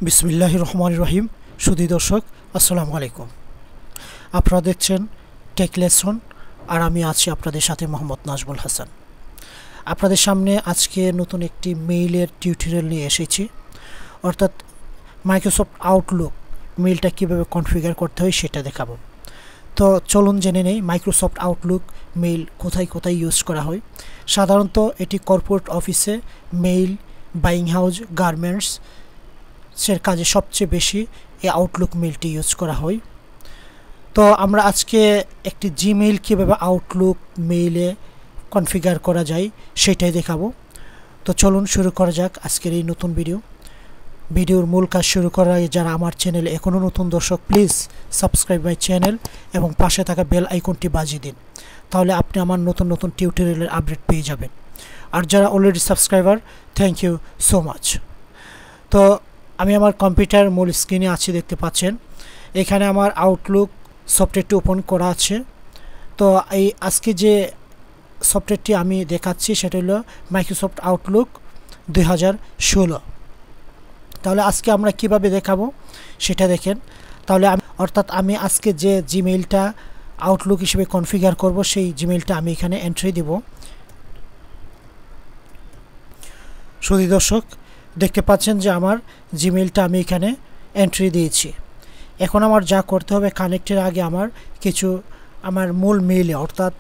বিসমিল্লাহির রহমানির রহিম। সুধী দর্শক, আসসালামু আলাইকুম। আপনারা দেখছেন টেক লেসন, আর আমি আছি আপনাদের সাথে মোহাম্মদ নাজমুল হাসান। আপনাদের সামনে আজকে নতুন একটি মেইলের টিউটোরিয়াল নিয়ে এসেছি, অর্থাৎ মাইক্রোসফট আউটলুক মেইলটা কীভাবে কনফিগার করতে হয় সেটা দেখাবো। তো চলুন জেনে নেই মাইক্রোসফট আউটলুক মেইল কোথায় কোথায় ইউজ করা হয়। সাধারণত এটি কর্পোরেট অফিসে, মেইল, বাইং হাউস, গার্মেন্টস এর কাজে সবচেয়ে বেশি এই আউটলুক মেইলটি ইউজ করা হয়। তো আমরা আজকে একটি জিমেইল কীভাবে আউটলুক মেইলে কনফিগার করা যায় সেটাই দেখাবো। তো চলুন শুরু করা যাক আজকের এই নতুন ভিডিওর মূল কাজ শুরু করার আগে যারা আমার চ্যানেলে এখনও নতুন দর্শক, প্লিজ সাবস্ক্রাইব মাই চ্যানেল এবং পাশে থাকা বেল আইকনটি বাজিয়ে দিন, তাহলে আপনি আমার নতুন নতুন টিউটোরিয়ালের আপডেট পেয়ে যাবেন। আর যারা already subscriber, thank you so much. তো আমি আমার কম্পিউটার মূল স্ক্রিনে আছি, দেখতে পাচ্ছেন এখানে আমার আউটলুক সফটওয়্যারটি ওপেন করা আছে। তো এই আজকে যে সফটওয়্যারটি আমি দেখাচ্ছি সেটা হলো মাইক্রোসফট আউটলুক 2016। তাহলে আজকে আমরা কিভাবে দেখাবো সেটা দেখেন। তাহলে আমি আজকে যে জিমেইলটা আউটলুক হিসেবে কনফিগার করব সেই জিমেইলটা আমি এখানে এন্ট্রি দিব। সুধী দর্শক, দেখতে পাচ্ছেন যে আমার জিমেইলটা আমি এখানে এন্ট্রি দিয়েছি। এখন আমার যা করতে হবে, কানেক্টের আগে আমার মূল মেইলে অর্থাৎ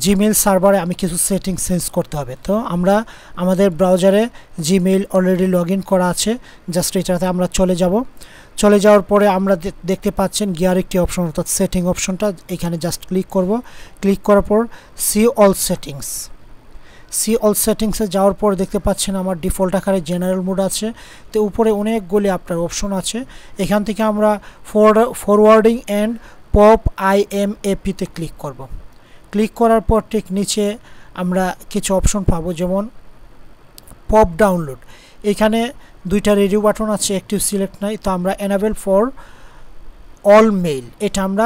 জিমেইল সার্ভারে আমি কিছু সেটিংস চেঞ্জ করতে হবে। তো আমরা আমাদের ব্রাউজারে জিমেইল অলরেডি লগ ইন করা আছে, জাস্ট এটাতে আমরা চলে যাওয়ার পরে আমরা দেখতে পাচ্ছেন গিয়ার একটি অপশন অর্থাৎ সেটিং অপশনটা, এখানে জাস্ট ক্লিক করব। ক্লিক করার পর সি অল সেটিংসে যাওয়ার পর দেখতে পাচ্ছেন আমার ডিফল্ট আকারে জেনারেল মোড আছে। তো উপরে অনেকগুলি আপনার অপশন আছে, এখান থেকে আমরা ফরওয়ার্ডিং অ্যান্ড পপ IMAP-তে ক্লিক করব। ক্লিক করার পর ঠিক নিচে আমরা কিছু অপশন পাবো, যেমন পপ ডাউনলোড। এখানে দুইটা রেডিও বাটন আছে, একটি সিলেক্ট নাই, তো আমরা এনাবেল ফর অল মেইল, এটা আমরা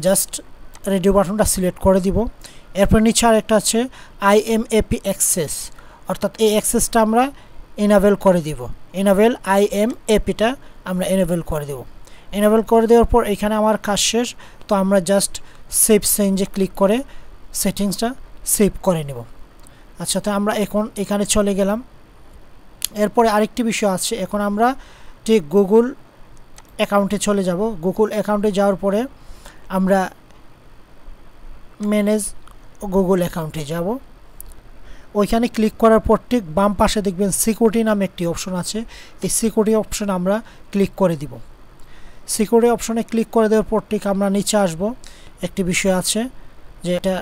জাস্ট রেডিও বাটনটা সিলেক্ট করে দিব। এরপর নিচে আর একটা আছে IMAP অ্যাক্সেস, অর্থাৎ এই অ্যাক্সেসটা আমরা এনাবেল করে দিব। এনাবেল IMAP-টা আমরা এনাবেল করে দেব। এনাবেল করে দেওয়ার পর এখানে আমার কাজ শেষ। তো আমরা জাস্ট সেভ চেঞ্জে ক্লিক করে সেটিংসটা সেভ করে নেব। আচ্ছা, তো আমরা এখন এখানে চলে গেলাম। এরপরে আরেকটি বিষয় আছে, এখন আমরা ঠিক গুগল অ্যাকাউন্টে চলে যাব। গুগল অ্যাকাউন্টে যাওয়ার পরে আমরা ম্যানেজ গুগল অ্যাকাউন্টে যাব। ওইখানে ক্লিক করার পর ঠিক বাম পাশে দেখবেন সিকিউরিটি নামে একটি অপশন আছে, এই সিকিউরিটি অপশন আমরা ক্লিক করে দিব। সিকিউরিটি অপশনে ক্লিক করে দেওয়ার পর ঠিক আমরা নিচে আসব। একটি বিষয় আছে যে এটা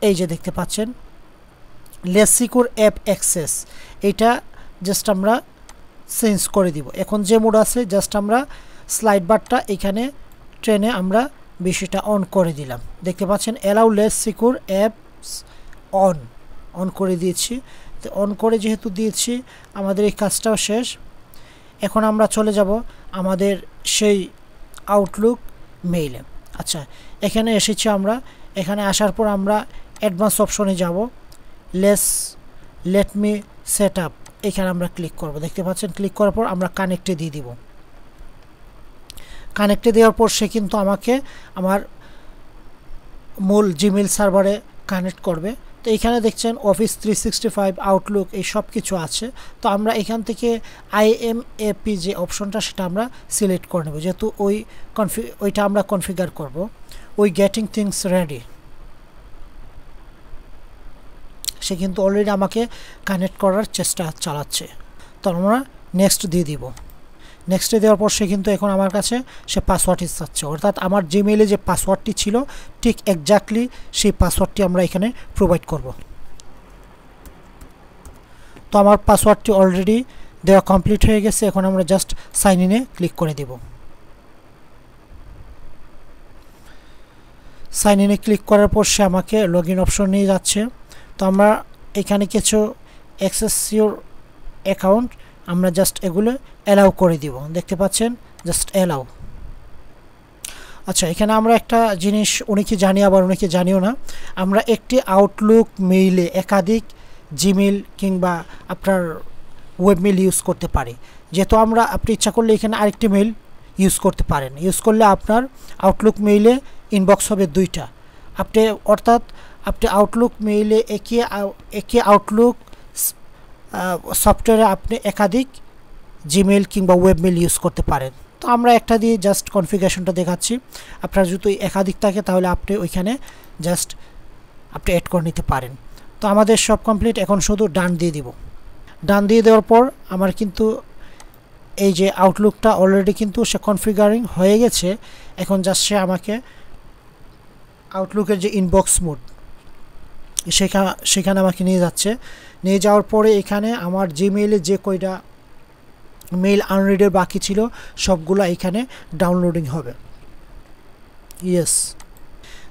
এই যে দেখতে পাচ্ছেন লেস সিকিউর অ্যাপ অ্যাক্সেস, এটা জাস্ট আমরা চেঞ্জ করে দিব। এখন যে মোড আছে জাস্ট আমরা স্লাইড বারটা এখানে ট্রেনে আমরা বিষয়টা অন করে দিলাম। দেখতে পাচ্ছেন allow less secure apps on করে দিয়েছি। তো অন করে যেহেতু দিয়েছি আমাদের এই কাজটাও শেষ। এখন আমরা চলে যাব আমাদের সেই আউটলুক মেইলে। আচ্ছা, এখানে এসেছি আমরা। এখানে আসার পর আমরা অ্যাডভান্স অপশনে যাব, লেট মি সেট আপ, এখানে আমরা ক্লিক করব। দেখতে পাচ্ছেন ক্লিক করার পর আমরা কানেক্টে দিয়ে দিব। কানেক্টে দেওয়ার পর সে কিন্তু আমাকে আমার মূল জিমেইল সার্ভারে কানেক্ট করবে। তো এখানে দেখছেন অফিস 365, আউটলুক, এই সব কিছু আছে। তো আমরা এখান থেকে IMAP যে অপশনটা সেটা আমরা সিলেক্ট করে নেব, যেহেতু ওইটা আমরা কনফিগার করব। গেটিং থিংস রেডি, সে কিন্তু অলরেডি আমাকে কানেক্ট করার চেষ্টা চালাচ্ছে। তো আমরা নেক্সট দিয়ে দিব। নেক্সটে দেওয়ার পর সে কিন্তু এখন আমার কাছে সে পাসওয়ার্ডটি চাচ্ছে, অর্থাৎ আমার জিমেইলে যে পাসওয়ার্ডটি ছিল ঠিক এক্স্যাক্টলি সেই পাসওয়ার্ডটি আমরা এখানে প্রোভাইড করব। তো আমার পাসওয়ার্ডটি অলরেডি দেওয়া কমপ্লিট হয়ে গেছে। এখন আমরা জাস্ট সাইন ইনে ক্লিক করে দেব। সাইন ইনে ক্লিক করার পর সে আমাকে লগ ইন অপশন নিয়ে যাচ্ছে। তো আমরা এখানে কিছু অ্যাক্সেস ইউর অ্যাকাউন্ট আমরা জাস্ট এগুলো অ্যালাউ করে দিব। দেখতে পাচ্ছেন জাস্ট অ্যালাউ। আচ্ছা, এখানে আমরা একটা জিনিস অনেকে জানি আবার অনেকে জানিও না, আমরা একটি আউটলুক মেইলে একাধিক জিমেইল কিংবা আপনার ওয়েবমেল ইউজ করতে পারি। যেহেতু আপনি ইচ্ছা করলে এখানে আরেকটি মেইল ইউজ করতে পারেন। ইউজ করলে আপনার আউটলুক মেইলে ইনবক্স হবে 2টা। অর্থাৎ আপনি আউটলুক মেইলে একে আউটলুক সফটওয়্যারে আপনি একাধিক জিমেইল কিংবা ওয়েব মেইল ইউজ করতে পারেন। তো আমরা একটা দিয়ে জাস্ট কনফিগারেশনটা দেখাচ্ছি। আপনার যদি একাধিক থাকে তাহলে আপনি ওইখানে জাস্ট আপনি অ্যাড করে নিতে পারেন। তো আমাদের সব কমপ্লিট, এখন শুধু ডান দিয়ে দিব। ডান দিয়ে দেওয়ার পর আমার কিন্তু এই যে আউটলুকটা অলরেডি কিন্তু সে কনফিগারিং হয়ে গেছে। এখন জাস্ট সে আমাকে আউটলুকের যে ইনবক্স মোড সেখানে আমাকে নিয়ে যাচ্ছে। নিয়ে যাওয়ার পরে এখানে আমার জিমেইলে যে কয়টা মেইল আনরিডের বাকি ছিল সবগুলো এখানে ডাউনলোডিং হবে। ইয়েস,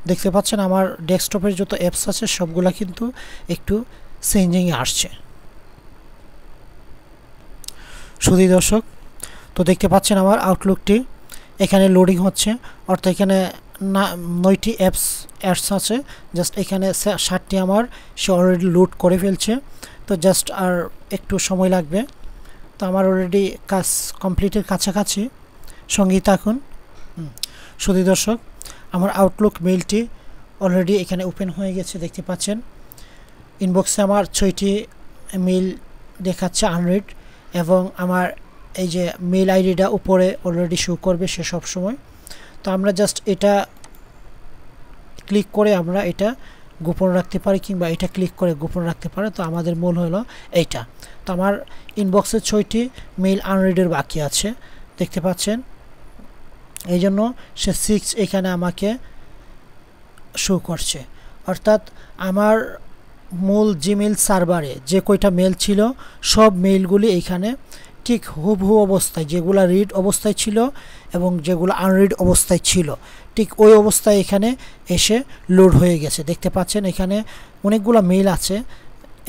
দেখতে পাচ্ছেন আমার ডেস্কটপের যত অ্যাপস আছে সবগুলো কিন্তু একটু চেঞ্জিংয়ে আসছে। শুধু দর্শক, তো দেখতে পাচ্ছেন আমার আউটলুকটি এখানে লোডিং হচ্ছে। অর্থাৎ এখানে 9টি অ্যাপস আছে, জাস্ট এখানে 7টি আমার সে অলরেডি লোড করে ফেলছে। তো জাস্ট আর একটু সময় লাগবে। তো আমার অলরেডি কাজ কমপ্লিটের কাছাকাছি, সঙ্গেই থাকুন। শুধু দর্শক, আমার আউটলুক মেইলটি অলরেডি এখানে ওপেন হয়ে গেছে। দেখতে পাচ্ছেন ইনবক্সে আমার 6টি মেইল দেখাচ্ছে আনরিড, এবং আমার এই যে মেইল আইডিটা উপরে অলরেডি শো করবে সে সব সময়। তো আমরা জাস্ট এটা ক্লিক করে আমরা এটা গোপন রাখতে পারি, কিংবা এটা ক্লিক করে গোপন রাখতে পারে। তো আমাদের মূল হলো এইটা। তো আমার ইনবক্সে 6টি মেইল আনরিডের বাকি আছে, দেখতে পাচ্ছেন। এই জন্য সে 6 এখানে আমাকে শো করছে। অর্থাৎ আমার মূল জিমেইল সার্ভারে যে কয়টা মেল ছিল সব মেইলগুলি এইখানে ঠিক হুবহু অবস্থায়, যেগুলো রিড অবস্থায় ছিল এবং যেগুলো আনরিড অবস্থায় ছিল, ঠিক ওই অবস্থায় এখানে এসে লোড হয়ে গেছে। দেখতে পাচ্ছেন এখানে অনেকগুলো মেইল আছে,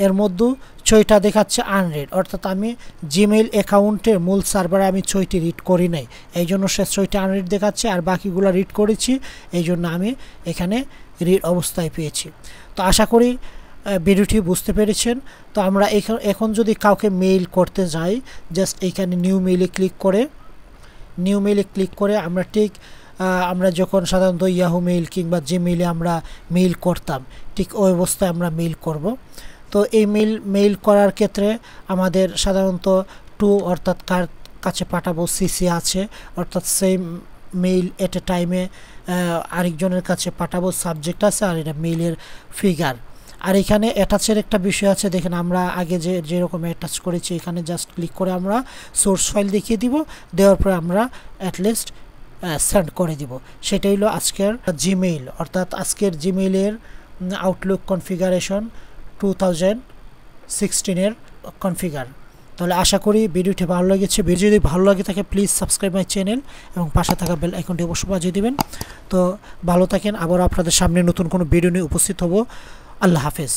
এর মধ্যে 6টা দেখাচ্ছে আনরিড। অর্থাৎ আমি জিমেইল অ্যাকাউন্টের মূল সার্ভারে আমি 6টি রিড করি নাই, এই জন্য সে 6টা আনরিড দেখাচ্ছে। আর বাকিগুলো রিড করেছি, এই জন্য আমি এখানে রিড অবস্থায় পেয়েছি। তো আশা করি ভিডিওটি বুঝতে পেরেছেন। তো আমরা এখন যদি কাউকে মেইল করতে যাই, জাস্ট এখানে নিউ মেইলে ক্লিক করে আমরা ঠিক আমরা যখন সাধারণত ইয়াহু মেইল কিংবা জিমেইলে আমরা মেইল করতাম, ঠিক ওই অবস্থায় আমরা মেইল করব। তো এই মেইল করার ক্ষেত্রে আমাদের সাধারণত অর্থাৎ কার কাছে পাঠাবো সিসি আছে, অর্থাৎ সেই মেইল এট এ টাইমে আরেকজনের কাছে পাঠাবো সাবজেক্ট আছে, আর এটা মেইলের ফিগার। আর এখানে অ্যাটাচের একটা বিষয় আছে, দেখেন আমরা আগে যেরকম অ্যাটাচ করেছি, এখানে জাস্ট ক্লিক করে আমরা সোর্স ফাইল দেখিয়ে দিব, দেওয়ার পরে আমরা অ্যাটলিস্ট সেন্ড করে দিব। সেটাই হলো আজকের জিমেইল, অর্থাৎ আজকের জিমেইলের আউটলুক কনফিগারেশন 2016-এর কনফিগার। তাহলে আশা করি ভিডিওটি ভালো লেগেছে। ভিডিও যদি ভালো লাগে থাকে প্লিজ সাবস্ক্রাইব মাই চ্যানেল এবং পাশে থাকা বেল আইকনটি অবশ্যই বাজিয়ে দিবেন। তো ভালো থাকেন, আবার আপনাদের সামনে নতুন কোনো ভিডিও নিয়ে উপস্থিত হব। আল্লাহ হাফেজ।